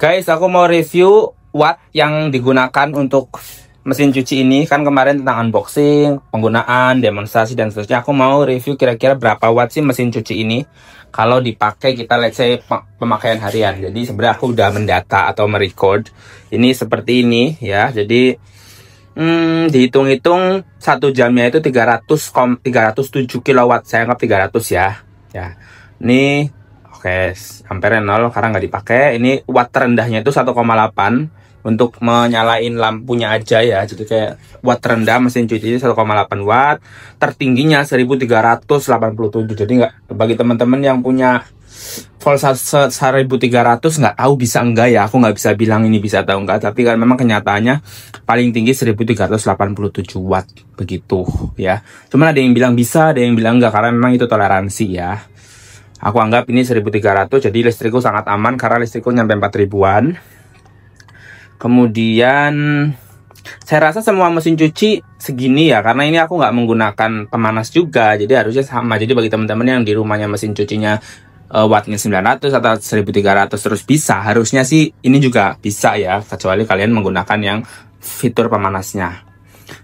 Guys, aku mau review watt yang digunakan untuk mesin cuci ini. Kan kemarin tentang unboxing, penggunaan, demonstrasi, dan seterusnya. Aku mau review kira-kira berapa watt sih mesin cuci ini kalau dipakai kita, let's say, pemakaian harian. Jadi sebenarnya aku udah mendata atau merecord. Ini seperti ini ya. Jadi dihitung-hitung 1 jamnya itu 307 kilowatt. Saya anggap 300 ya. Ya. Ini oke, ampere 0 karena nggak dipakai. Ini watt terendahnya itu 1,8 untuk menyalain lampunya aja ya. Jadi kayak watt terendah mesin cuci 1,8 watt. Tertingginya 1387. Jadi nggak, bagi teman-teman yang punya volt 1300 nggak tahu bisa enggak ya. Aku nggak bisa bilang ini bisa atau enggak. Tapi kan memang kenyataannya paling tinggi 1387 watt begitu ya. Cuman ada yang bilang bisa, ada yang bilang enggak, karena memang itu toleransi ya. Aku anggap ini 1300, jadi listrikku sangat aman karena listrikku nyampe 4000-an. Kemudian saya rasa semua mesin cuci segini ya, karena ini aku nggak menggunakan pemanas juga, jadi harusnya sama. Jadi bagi teman-teman yang di rumahnya mesin cucinya wattnya 900 atau 1300 terus bisa, harusnya sih ini juga bisa ya, kecuali kalian menggunakan yang fitur pemanasnya.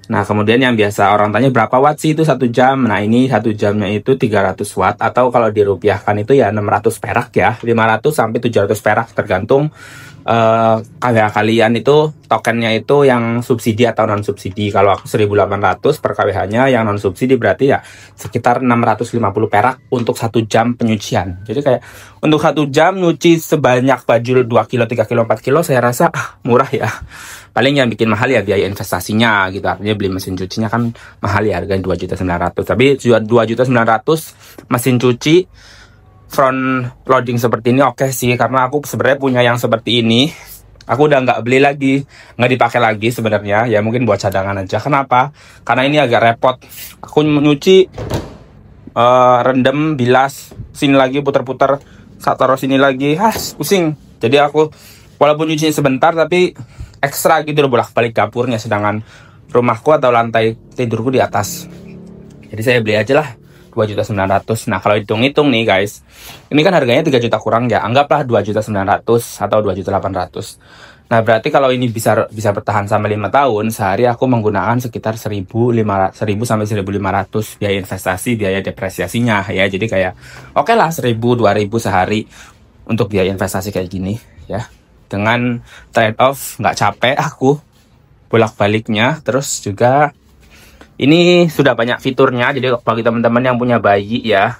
Nah, kemudian yang biasa orang tanya berapa watt sih itu 1 jam. Nah, ini 1 jamnya itu 300 watt, atau kalau dirupiahkan itu ya 600 perak ya, 500 sampai 700 perak tergantung KWH kalian itu tokennya itu yang subsidi atau non subsidi. Kalau aku 1800 per KWH-nya, yang non subsidi berarti ya sekitar 650 perak untuk 1 jam penyucian. Jadi kayak untuk 1 jam nyuci sebanyak baju 2 kilo, 3 kilo, 4 kilo saya rasa murah ya. Paling yang bikin mahal ya biaya investasinya gitu. Artinya beli mesin cucinya kan mahal ya, harganya 2.900.000. Tapi 2.900.000 mesin cuci front loading seperti ini oke sih, karena aku sebenarnya punya yang seperti ini. Aku udah nggak beli lagi, nggak dipakai lagi sebenarnya. Ya mungkin buat cadangan aja. Kenapa? Karena ini agak repot. Aku nyuci rendam, bilas, sini lagi putar-putar, saat taruh sini lagi, pusing. Jadi aku walaupun nyuci sebentar tapi ekstra gitu loh bolak-balik dapurnya, sedangkan rumahku atau lantai tidurku di atas. Jadi saya beli aja lah 2.900.000. Nah, kalau hitung-hitung nih guys, ini kan harganya 3 juta kurang ya, anggaplah 2.900.000 atau 2.800.000. Nah, berarti kalau ini bisa bertahan sampai 5 tahun, sehari aku menggunakan sekitar 1.000 sampai 1.500 biaya investasi, biaya depresiasinya ya. Jadi kayak oke lah 1.000-2.000 sehari untuk biaya investasi kayak gini ya. Dengan trade off nggak capek aku bolak-baliknya. Terus juga ini sudah banyak fiturnya, jadi bagi teman-teman yang punya bayi ya,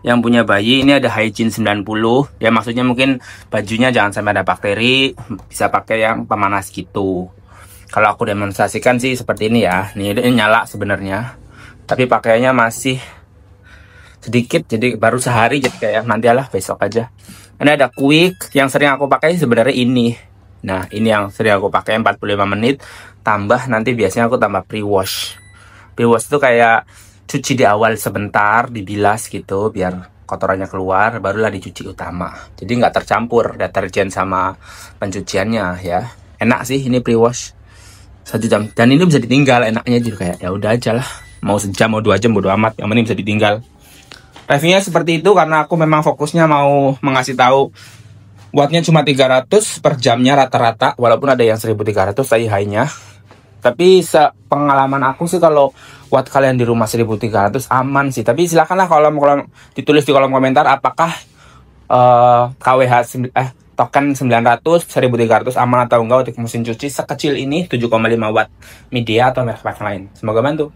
yang punya bayi, ini ada hygiene 90 ya, maksudnya mungkin bajunya jangan sampai ada bakteri, bisa pakai yang pemanas gitu. Kalau aku demonstrasikan sih seperti ini ya. Ini nyala sebenarnya, tapi pakainya masih sedikit, jadi baru sehari, jadi kayak nantilah besok aja. Ini ada quick, yang sering aku pakai sebenarnya ini. Nah, ini yang sering aku pakai 45 menit, tambah nanti biasanya aku tambah pre-wash. Pre-wash itu kayak cuci di awal sebentar, dibilas gitu, biar kotorannya keluar, barulah dicuci utama. Jadi nggak tercampur deterjen sama pencuciannya ya. Enak sih ini pre-wash 1 jam. Dan ini bisa ditinggal, enaknya juga kayak ya udah aja lah. Mau sejam, mau 2 jam, bodo amat, yang penting bisa ditinggal. Reviewnya seperti itu karena aku memang fokusnya mau mengasih tahu wattnya cuma 300 per jamnya rata-rata, walaupun ada yang 1300 tadi high-nya. Tapi pengalaman aku sih kalau watt kalian di rumah 1300 aman sih. Tapi silakanlah kalau ditulis di kolom komentar apakah KWH token 900, 1300 aman atau enggak untuk mesin cuci sekecil ini 7,5 watt media atau merek lain. Semoga bantu.